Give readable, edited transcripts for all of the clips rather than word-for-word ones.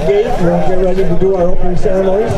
gate. We'll get ready to do our opening ceremonies.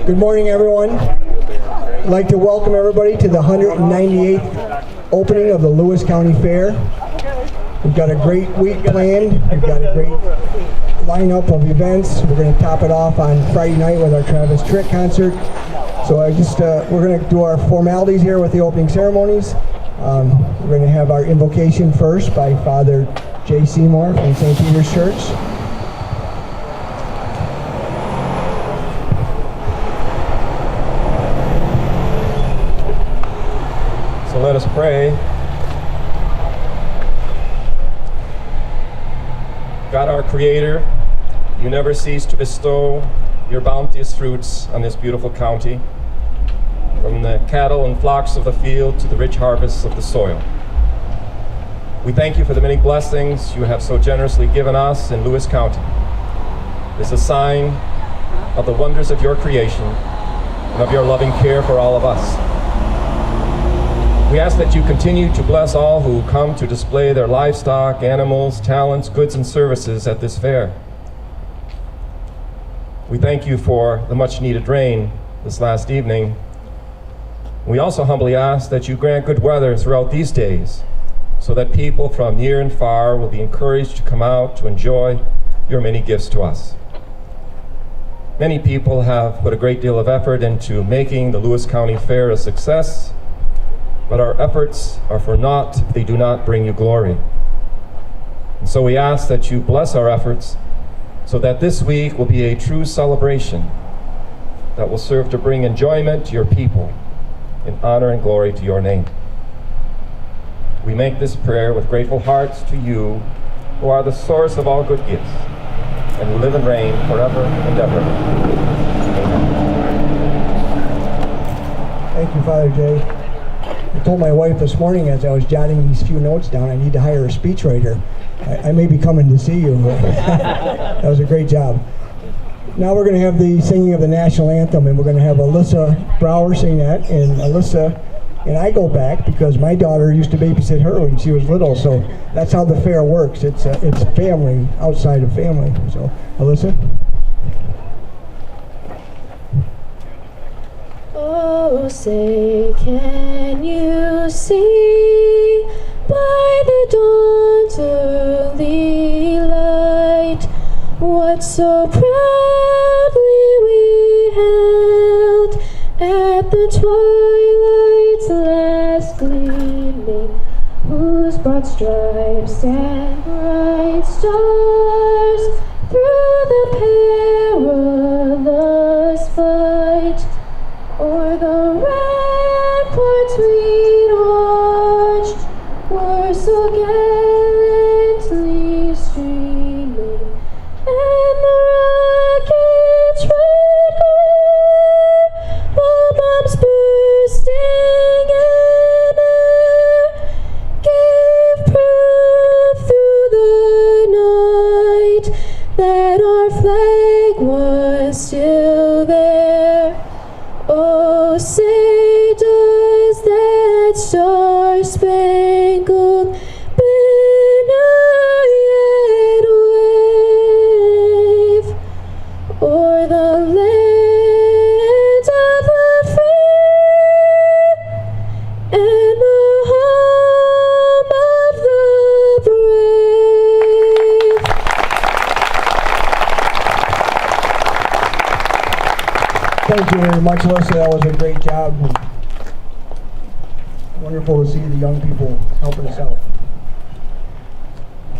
Good morning, everyone. I'd like to welcome everybody to the 198th opening of the Lewis County Fair. We've got a great week planned. We've got a great lineup of events. We're going to top it off on Friday night with our Travis Tritt concert. So we're going to do our formalities here with the opening ceremonies. We're going to have our invocation first by Father J. Seymour from St. Peter's Church. Let us pray. God, our Creator, you never cease to bestow your bounteous fruits on this beautiful county, from the cattle and flocks of the field to the rich harvests of the soil. We thank you for the many blessings you have so generously given us in Lewis County. It's a sign of the wonders of your creation and of your loving care for all of us. We ask that you continue to bless all who come to display their livestock, animals, talents, goods, and services at this fair. We thank you for the much-needed rain this last evening. We also humbly ask that you grant good weather throughout these days so that people from near and far will be encouraged to come out to enjoy your many gifts to us. Many people have put a great deal of effort into making the Lewis County Fair a success, but our efforts are for naught if they do not bring you glory. And so we ask that you bless our efforts so that this week will be a true celebration that will serve to bring enjoyment to your people in honor and glory to your name. We make this prayer with grateful hearts to you, who are the source of all good gifts, and who live and reign forever and ever. Amen. Thank you, Father Jay. I told my wife this morning as I was jotting these few notes down, I need to hire a speechwriter. I may be coming to see you. That was a great job. Now we're going to have the singing of the national anthem, and we're going to have Alyssa Brower sing that. And Alyssa and I go back because my daughter used to babysit her when she was little, so that's how the fair works. It's family outside of family. So, Alyssa. Oh, say, can you see by the dawn's early light what so proudly we held at the twilight's last gleaming, whose broad stripes and bright stars through the perilous fight o'er the ramparts we'd watched were so gallantly streaming, and the rocket's red glare, while bombs bursting in air, gave proof through the night that our flag was still there. Oh, say does that star-spangled banner yet wave o'er the lands of the free and the home of the brave? Thank you very much, Alyssa. That was a great job. Wonderful to see the young people helping us out.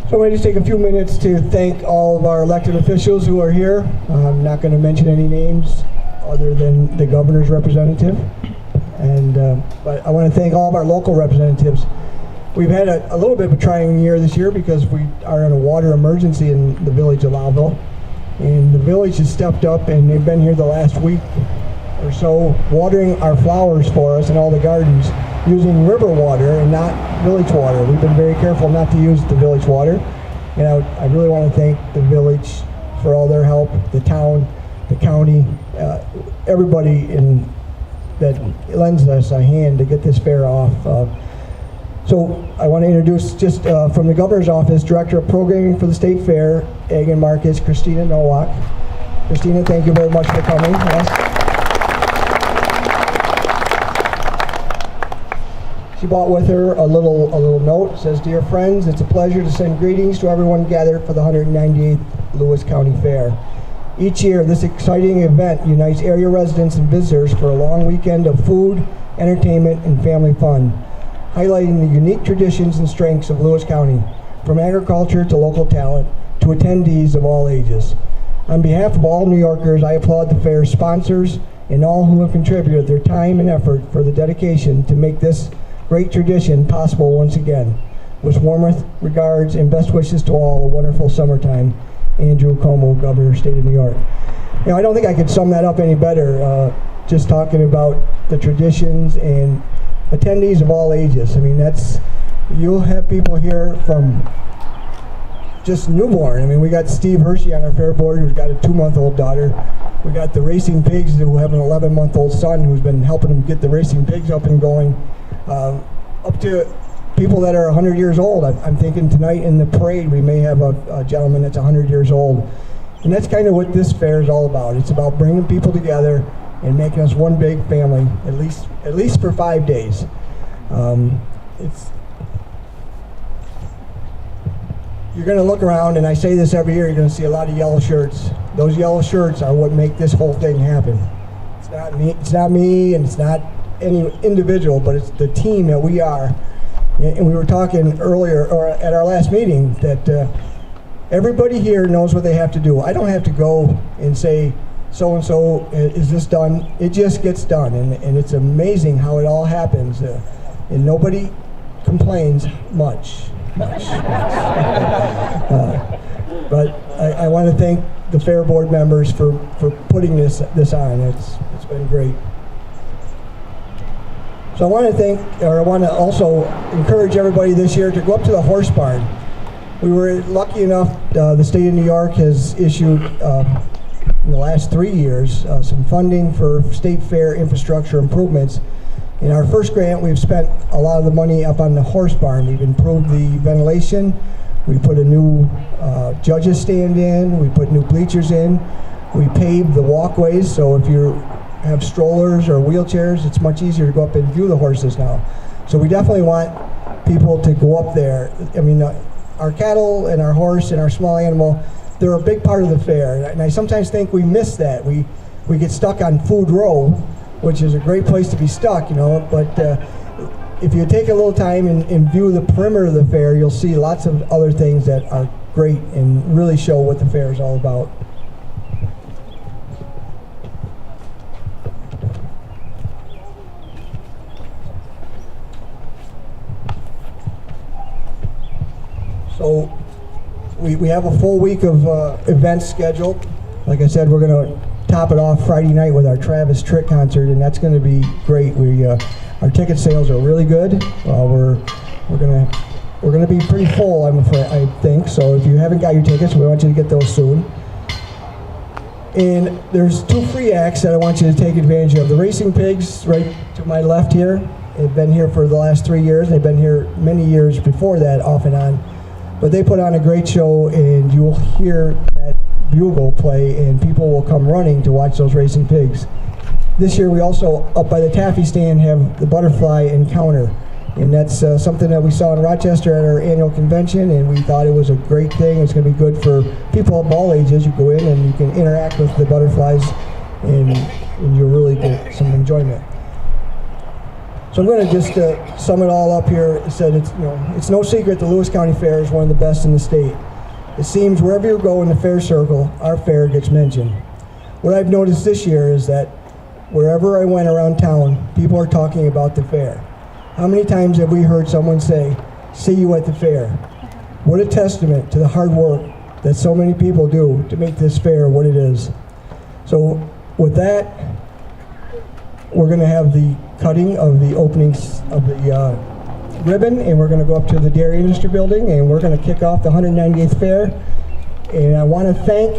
So I'm going to just take a few minutes to thank all of our elected officials who are here. I'm not going to mention any names other than the governor's representative. But I want to thank all of our local representatives. We've had a little bit of a trying year this year because we are in a water emergency in the village of Lowville. And the village has stepped up, and they've been here the last week or so watering our flowers for us in all the gardens using river water and not village water. We've been very careful not to use the village water. And I really want to thank the village for all their help, the town, the county, everybody that lends us a hand to get this fair off. So I want to introduce just from the Governor's Office, Director of Programming for the State Fair, Ag and Markets, Christina Nowak. Christina, thank you very much for coming. Yes. She brought with her a little note. It says, "Dear friends, it's a pleasure to send greetings to everyone gathered for the 198th Lewis County Fair. Each year, this exciting event unites area residents and visitors for a long weekend of food, entertainment, and family fun, highlighting the unique traditions and strengths of Lewis County, from agriculture to local talent to attendees of all ages. On behalf of all New Yorkers, I applaud the fair's sponsors and all who have contributed their time and effort for the dedication to make this great tradition possible once again. With warmest regards and best wishes to all a wonderful summertime. Andrew Cuomo, Governor, State of New York." You know, I don't think I could sum that up any better, just talking about the traditions and attendees of all ages. I mean, you'll have people here from just newborn. I mean, we got Steve Hershey on our fair board who's got a 2-month-old daughter. We got the racing pigs who have an 11-month-old son who's been helping them get the racing pigs up and going. Up to people that are 100 years old. I'm thinking tonight in the parade we may have a gentleman that's 100 years old. And that's kind of what this fair is all about. It's about bringing people together and making us one big family, at least for 5 days. You're going to look around, and I say this every year, you're going to see a lot of yellow shirts. Those yellow shirts are what make this whole thing happen. It's not me, and it's not any individual, but it's the team that we are. And we were talking earlier, or at our last meeting, that everybody here knows what they have to do. I don't have to go and say, so-and-so, is this done? It just gets done, and it's amazing how it all happens, and nobody complains much. But I want to thank the fair board members for putting this on. It's been great. So I want to also encourage everybody this year to go up to the horse barn. We were lucky enough, the state of New York has issued, in the last 3 years, some funding for state fair infrastructure improvements. In our first grant, we've spent a lot of the money up on the horse barn. We've improved the ventilation. We put a new judges stand in. We put new bleachers in. We paved the walkways, so if you have strollers or wheelchairs, it's much easier to go up and view the horses now. So we definitely want people to go up there. I mean, our cattle and our horse and our small animal, they're a big part of the fair, and I sometimes think we miss that. We get stuck on Food Row, which is a great place to be stuck, you know, but if you take a little time and view the perimeter of the fair, you'll see lots of other things that are great and really show what the fair is all about. So we have a full week of events scheduled. Like I said, we're going to top it off Friday night with our Travis Tritt concert, and that's going to be great. Our ticket sales are really good. We're going to be pretty full, I think. So if you haven't got your tickets, we want you to get those soon. And there's 2 free acts that I want you to take advantage of. The Racing Pigs, right to my left here, have been here for the last 3 years. They've been here many years before that, off and on. But they put on a great show, and you'll hear that bugle play, and people will come running to watch those racing pigs. This year we also, up by the taffy stand, have the butterfly encounter. And that's something that we saw in Rochester at our annual convention, and we thought it was a great thing. It's going to be good for people of all ages. You go in and you can interact with the butterflies, and you'll really get some enjoyment. So I'm going to just sum it all up here. It said it's no secret the Lewis County Fair is one of the best in the state. It seems wherever you go in the fair circle, our fair gets mentioned. What I've noticed this year is that wherever I went around town, people are talking about the fair. How many times have we heard someone say, "See you at the fair"? What a testament to the hard work that so many people do to make this fair what it is. So with that, we're going to have the cutting of the openings of the ribbon, and we're going to go up to the Dairy Industry Building, and we're going to kick off the 198th Fair. And I want to thank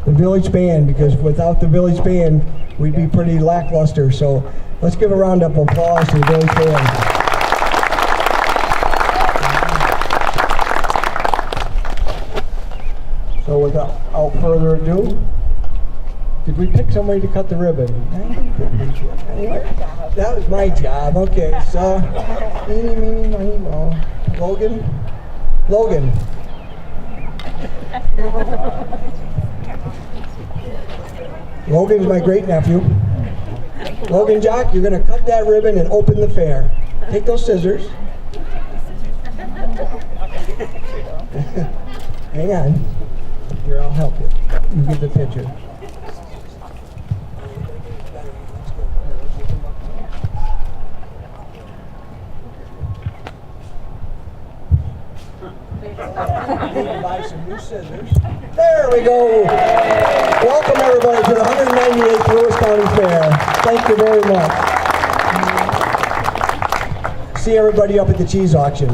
the Village Band, because without the Village Band, we'd be pretty lackluster. So let's give a round of applause to the Village Band. So without further ado, did we pick somebody to cut the ribbon? Anyway, that was my job. Okay, so eeny, meeny, miny, moe. Logan? Logan. Logan's my great nephew. Logan Jock, you're going to cut that ribbon and open the fair. Take those scissors. Hang on. Here, I'll help you. You get the picture. Buy some new scissors. There we go. Welcome everybody to the 198th Lewis County Fair. Thank you very much. See everybody up at the cheese auction.